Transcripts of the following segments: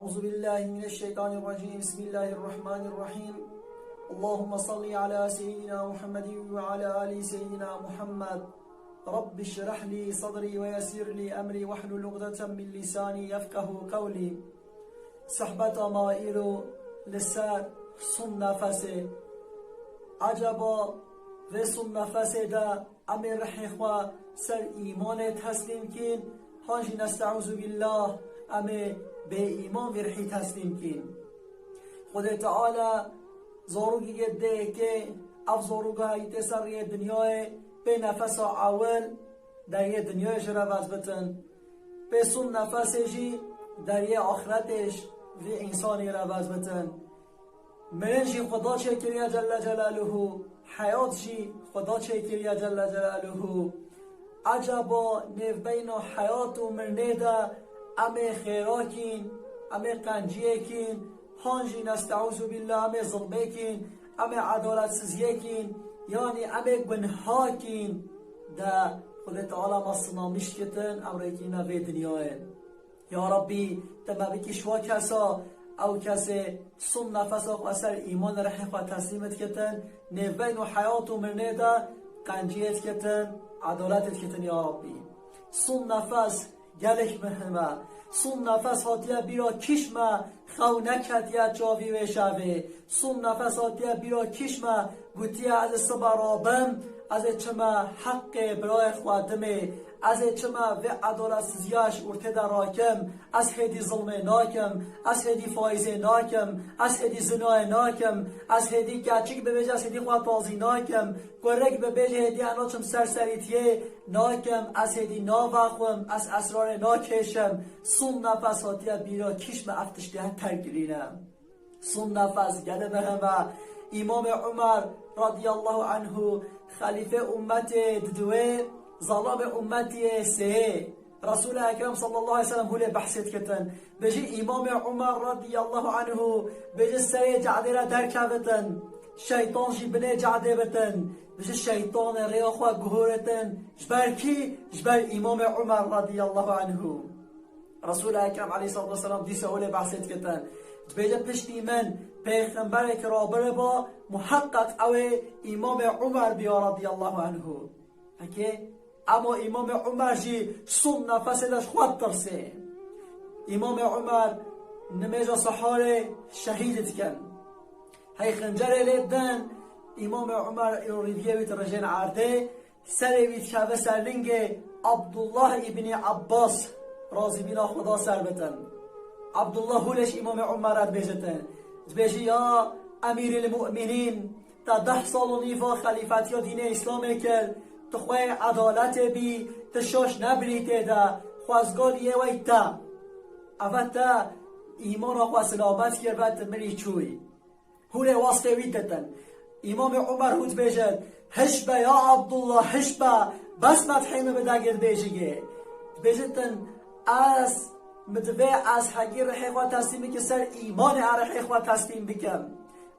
أعوذ بالله من الشيطان الرجيم. بسم الله الرحمن الرحيم. اللهم صل على سيدنا محمد وعلى آل سيدنا محمد. رب اشرح لي صدري ويسر لي أمري واحلل عقدة من لساني يفقه قولي. صحبت مائرو لسر سن نفس عجبا و سن نفس دا امر رحخوا سر ایمان تسلیم کن هاجی نستعوذ بالله امه به ایمان ورحی تسلیم کن. خود تعالی زاروگی ده که اف زاروگه هایت سر یه دنیای به نفس اول در یه دنیای جرواز بتن به سن نفس جی در یه آخرتش و انسانی رواز بتن. مرنجی خدا چه کریا جل جلاله حیات جی خدا چه کریا جل جلاله عجبا نف بین حیات و مرنه دا امه خیراکین امه قنجیکین هانجی نستعوذ بالله امه ظلمکین امه عدالت سزیکین یعنی امه گنهاکین دا خود تعالی مصنا مشکتن امریکین و دنیای. یا ربی تما بکشوا کسا او کسی سن نفس و اثر ایمان رحی و تسلیمت کتن نوین و حیات و مرنه دا قنجیت کتن عدالتت کتن. یا ربی سن نفس گلک مهمه. سن نفس هاتیه بیرا کشمه خو نکتیه جاوی و شوه. سن نفس هاتیه بیرا کشمه گوتیه از سبرابم از چما حق برای خوادمه از چما و عدالت سزیاش ارتد راکم از هدی ظلم ناکم از هدی فایز ناکم از هدی زنای ناکم از هدی گچک ببیجه از هدی خواه تازی ناکم گرک ببیجه هدی اناچم سرسریتیه ناکم از هدی ناوخم از اسرار ناکشم. سن نفس هاتیه بیرا کشم افتشتیه ترگرینم. سن نفس گده بهم و امام عمر رضی الله عنه خلیفه امت دوه ظلام امتی سه رسول اکرم صلی الله علیه وسلم هوله بحثت کتن بجی امام عمر رضی الله عنه بجی سر جعده را درکبتن شیطان جی بنه جعده بتن بجی شیطان ریا خواه گهورتن جبر کی؟ جبر امام عمر رضی الله عنه. رسول اکرم علیه الصلاة والسلام دیسه هوله بحثت کتن بجی پشتی من پیغمبر که رابره با محقق او امام عمر بیا رضی الله عنه. اما امام عمر جی سن نفس داشت خود ترسه. امام عمر نمیجا سحاره شهیدت کن هی خنجر لیدن امام عمر ایروریدیه ویت رجین عرده سر ویت شبه سرلنگ عبدالله ابن عباس رازی بینا خدا سر بتن. عبدالله هولش امام عمر رد بیجتن بیجی یا امیر المؤمنین تا 10 سال و نیفا خلیفتی و دین اسلام کرد تخواه عدالت بی تشاش نبریته دا خوازگالیه وی تا اوه تا ایمان خواه سلامت کرد ملی چوی هوله واسطه ویدتن. امام عمر هود بیجد هشبه یا عبدالله هشبه بس مدحیمه بداگر بیجگه بیجدتن از مدوه از حقی رحی خواه تسلیم که سر ایمان رحی خواه تسلیم بکم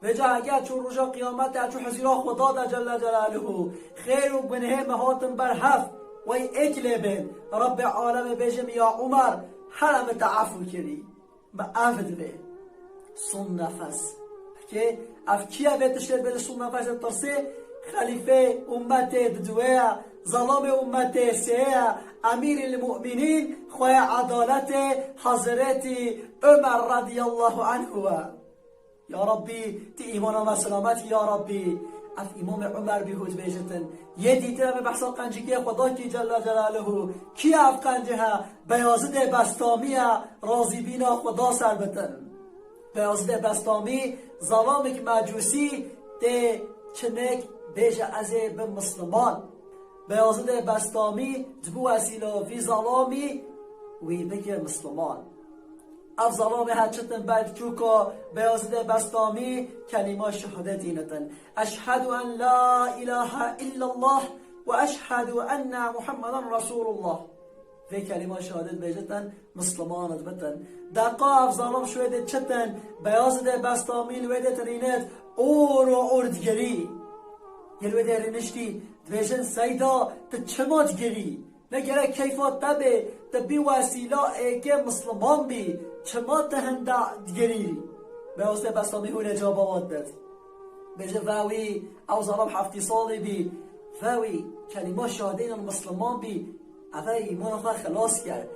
و جا اگر چون رجا قیامت در چون حضیرا خدا در جل جلاله خیر و گنه مهاتم بر هفت و اکله بین رب عالم بیجم یا عمر حرم تعفو کری ما افد به سن نفس که اف کیا بیتشتر بده سن نفس ترسه خلیفه امت دوه ظلام امت سه امیر المؤمنین خواه عدالت حضرت عمر رضی الله عنه. یا ربی تی ایمان و سلامت. یا ربی اف امام عمر بیهود بیجتن یه دیتر به بحثا قنجگی خدا کی جل جلاله کی اف قنجه ها بیازد بستامی رازی بینا خدا سر بتن. بیازد بستامی ظلامک مجوسی ده چنک بیجه ازه به مسلمان بیازد بستامی دبو اسیلا وی ظلامی وی بگه مسلمان اف ظلام هچتن بعد چوکا بیازده بستامی کلمه شهادت دینتن اشهد ان لا اله الا الله و اشهد ان محمد رسول الله و کلمه شهادت بیجتن مسلمانت بتن دقا اف ظلام شویده چتن بیازده بستامی لویده ترینت اور و اردگری یلویده رینشتی دویشن سیدا تچمات گری نگره کیفات تبه تبی وسیله که مسلمان بی چما تهنده گریری به واسطه بستامی هونه جا بوادد بجه فاوی او ظلم 7 سالی بی فاوی کلمه شهادین المسلمان بی اوه ایمان خواه خلاص کرد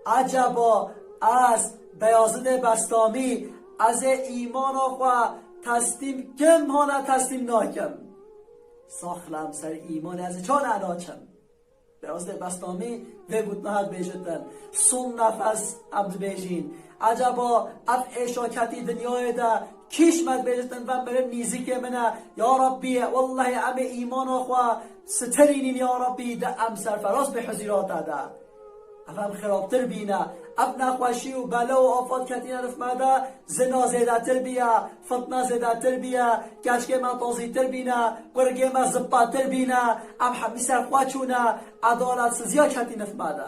عجبا از بیازده بستامی از ایمان خواه تسلیم کم هانه تسلیم ناکم ساخلم سر ایمان از چان علاچم بیازده بستامی و بود نهد بیشتن سون نفس عبد بیشین عجبا اف اشاکتی دنیای ده کیش مد بیشتن و برم نیزی که منه یا ربی والله ام ایمان خواه سترینین یا ربی ده ام سرفراز به حضیرات ده افهم خرابتر بینه اب نخوشی و بلا و آفات کتی نرف مده زنا زیده تر بیا فتنه زیده تر بیا گشک من تازی تر بینه قرگه من زبا تر بینه ام حمی سرخواه چونه عدالت سزیا کتی نرف مده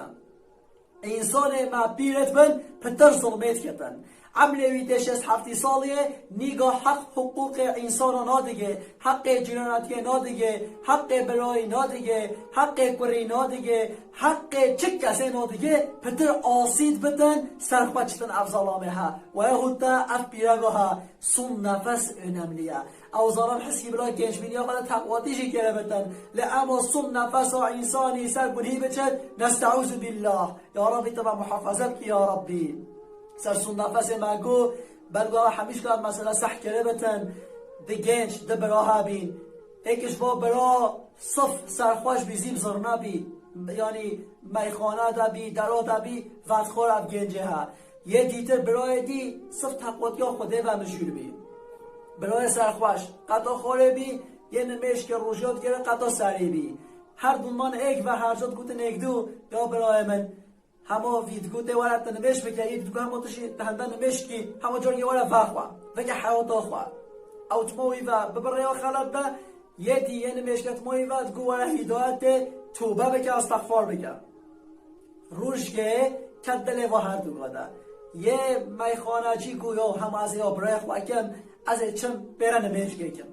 انسان ما بیرت بن پتر ظلمت کتن عملوی دش از 7 سالیه نیگاه حق حقوق انسان نادیگه حق جنانتی نادیگه حق برای نادیگه حق کری نادیگه حق چک کسی نادیگه پتر آسید بدن سرخوچتن افضلامه ها و یهودا اف بیرگاه ها سون نفس önемliye اوزاران حسی برای گنج بینی آقا تقواتیشی کرده بدن لأما سون نفس ها انسانی سر گنهی بچد نستعوذ بالله یا ربی تبا محافظت کی یا ربی سر سون نفس مگو بلگاه همیش که مثلا صح کرده بتن ده گنج ده براه بین ایکش با برا صف سرخوش بی زیب زرنا بی یعنی میخانه دا بی درا دا بی ودخور اب گنجه ها یه دیتر برای دی صف تقوات یا خوده و مشور بی برای سرخوش قطع خوره بی یه نمیش که روشیات گره قطع سری بی هر دونمان ایک و هر جد گوتن ایک دو یا برای من همه ویدگو ده ورد نمیش بکن یه ویدگو همه تشی دهنده نمیش کی همه جور یه ورد فخوا وگه حیاتا خوا او تموی و ببره یا خلط ده یه دیگه نمیش که تموی و دگو ورد هدایت توبه بکن استغفار بکن روش که کدله و هر دو گاده یه میخانه چی گویا همه از یا برای خوا کم از چم بره نمیش کم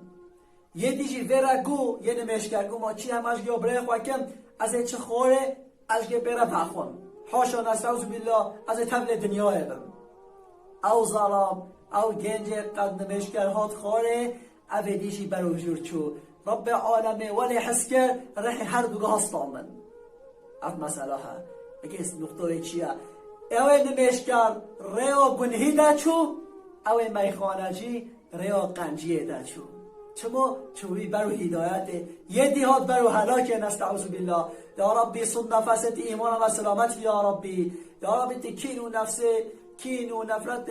یه دیجی وره گو یه نمیش که گو ما چی هم از یا برای خوا کم از چه خوره از که بره فخوام حاشا نستعوذ بالله از تبل دنیا بم او ظلام او گنج قد نمشکر هات خاره او دیشی برو جور چو رب عالمه ولی حس کر رح هر دوگه هستامن اف مسئله ها اگه اس نقطه چیه او نمشکر ریا گنهی دا چو او میخانه جی ریا قنجیه دا چو چما چوی برو هدایت یه دیهات برو هلاک نستعوذ بالله یا ربی صد نفست ایمان و سلامت یا ربی یا ربی تکین و نفس کین و نفرت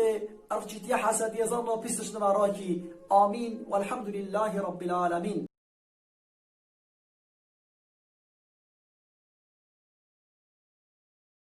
ارچیتی حسدی ظن و پیستش نمراکی آمین والحمد لله رب العالمین.